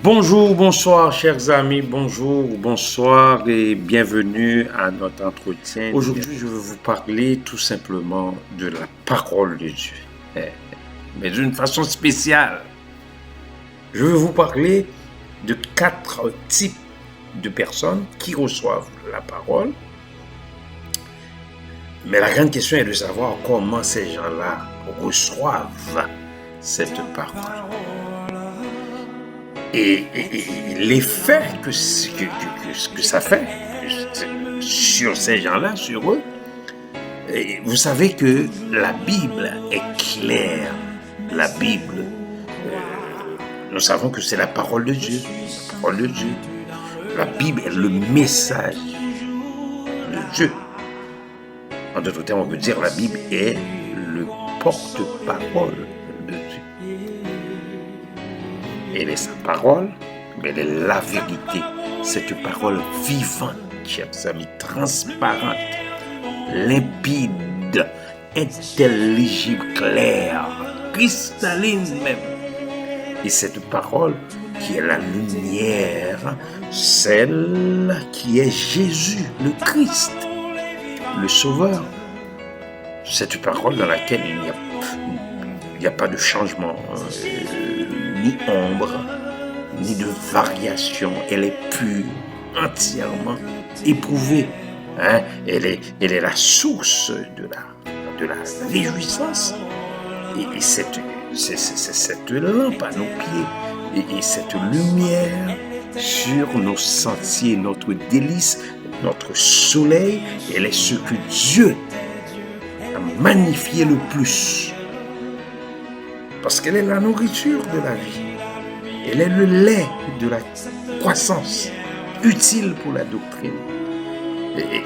Bonjour, bonsoir, chers amis, bonjour, bonsoir et bienvenue à notre entretien. Aujourd'hui, je vais vous parler tout simplement de la parole de Dieu, mais d'une façon spéciale. Je vais vous parler de 4 types de personnes qui reçoivent la parole. Mais la grande question est de savoir comment ces gens-là reçoivent cette parole. Et l'effet que ça fait sur ces gens-là, sur eux, et vous savez que la Bible est claire. La Bible, nous savons que c'est la parole de Dieu. La parole de Dieu. La Bible est le message de Dieu. En d'autres termes, on peut dire que la Bible est le porte-parole de Dieu. Elle est sa parole, mais elle est la vérité. Cette parole vivante, chers amis, transparente, limpide, intelligible, claire, cristalline même. Et cette parole qui est la lumière, celle qui est Jésus, le Christ, le Sauveur. Cette parole dans laquelle il n'y a pas de changement, ni ombre, ni de variation. Elle est pure, entièrement éprouvée. Elle est la source de la réjouissance. Et cette lampe à nos pieds, et cette lumière sur nos sentiers, notre délice, notre soleil, elle est ce que Dieu a magnifié le plus. Parce qu'elle est la nourriture de la vie. Elle est le lait de la croissance, utile pour la doctrine, et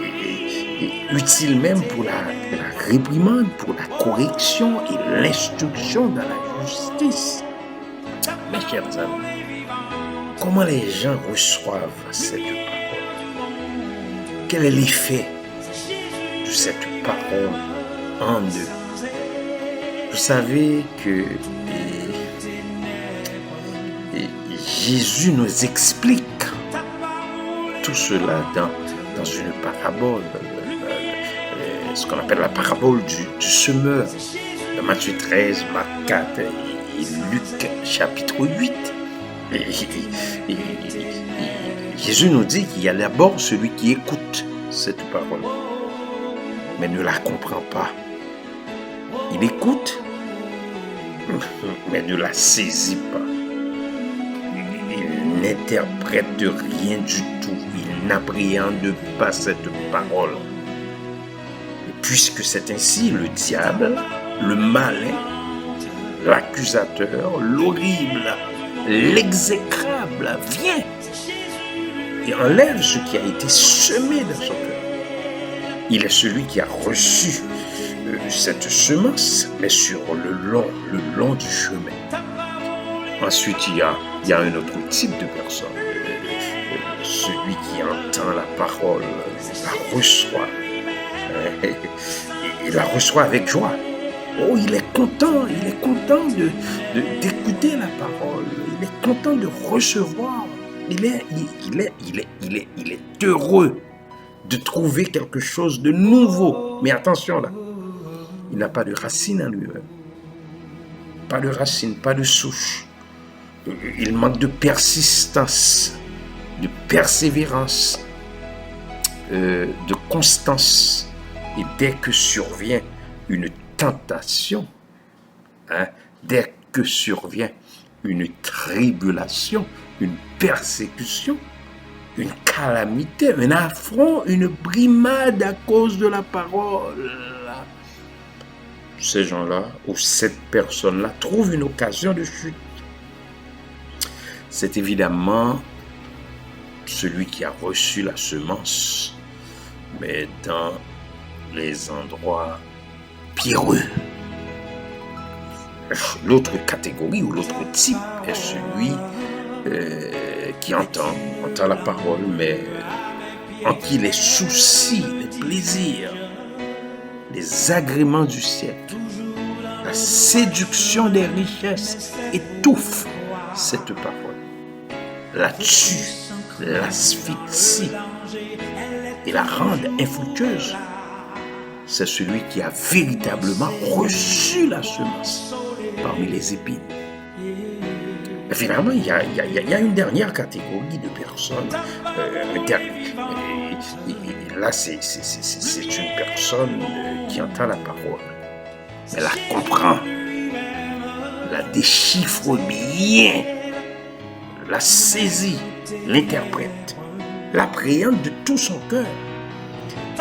utile même pour la réprimande, pour la correction et l'instruction dans la justice. Mes chers amis, comment les gens reçoivent cette parole? Quel est l'effet de cette parole en eux? Vous savez que Jésus nous explique tout cela dans une parabole, ce qu'on appelle la parabole du semeur, de Matthieu 13, Marc 4 et Luc chapitre 8. Jésus nous dit qu'il y a d'abord celui qui écoute cette parole, mais ne la comprend pas. Il écoute, mais ne la saisit pas. Il n'interprète rien du tout. Il n'appréhende pas cette parole. Et puisque c'est ainsi, le diable, le malin, l'accusateur, l'horrible, l'exécrable vient et enlève ce qui a été semé dans son cœur. Il est celui qui a reçu cette semence, mais sur le long du chemin. Ensuite, il y a un autre type de personne, celui qui entend la parole, la reçoit, il la reçoit avec joie. Oh, il est content d'écouter la parole, il est content de recevoir, il est heureux de trouver quelque chose de nouveau. Mais attention là, il n'a pas de racine en lui-même. Pas de racine, pas de souche. Il manque de persistance, de persévérance, de constance. Et dès que survient une tentation, dès que survient une tribulation, une persécution, une calamité, un affront, une brimade à cause de la parole, ces gens-là ou cette personne-là trouvent une occasion de chute. C'est évidemment celui qui a reçu la semence, mais dans les endroits pierreux. L'autre catégorie ou l'autre type est celui qui entend la parole, mais en qui les soucis, les plaisirs, les agréments du siècle, la séduction des richesses étouffent cette parole. la tue, l'asphyxie et la rende infructueuse, c'est celui qui a véritablement reçu la semence parmi les épines. Et finalement, il y a une dernière catégorie de personnes. Là, c'est une personne qui entend la parole, mais la comprend, la déchiffre bien, la saisit, l'interprète, l'appréhende de tout son cœur.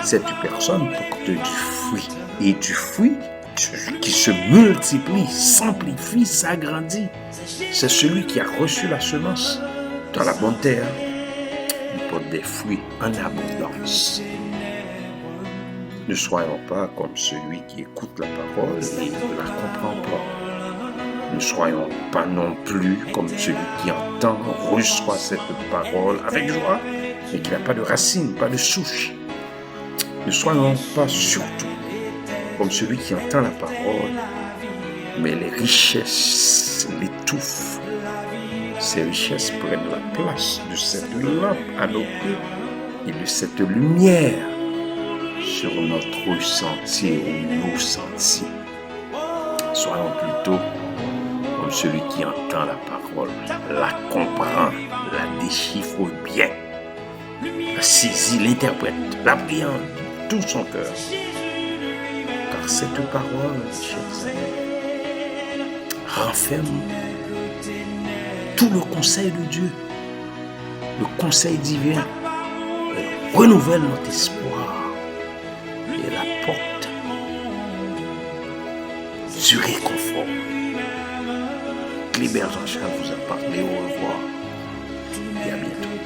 Cette personne porte du fruit, et du fruit qui se multiplie, s'amplifie, s'agrandit. C'est celui qui a reçu la semence dans la bonne terre. Il porte des fruits en abondance. Ne soyons pas comme celui qui écoute la parole et ne la comprend pas. Ne soyons pas non plus comme celui qui entend, reçoit cette parole avec joie, mais qui n'a pas de racine, pas de souche. Ne soyons pas surtout comme celui qui entend la parole, mais les richesses l'étouffent. Ces richesses prennent la place de cette lampe à nos pieds et de cette lumière sur notre sentier ou nos sentiers. Soyons plutôt comme celui qui entend la parole, la comprend, la déchiffre bien, la saisit, l'interprète, l'appréhende de tout son cœur. Car cette parole, chers amis, renferme tout le conseil de Dieu, le conseil divin, et renouvelle notre espoir et la porte du réconfort. Clébert Jean-Charles vous a parlé. Au revoir et à bientôt.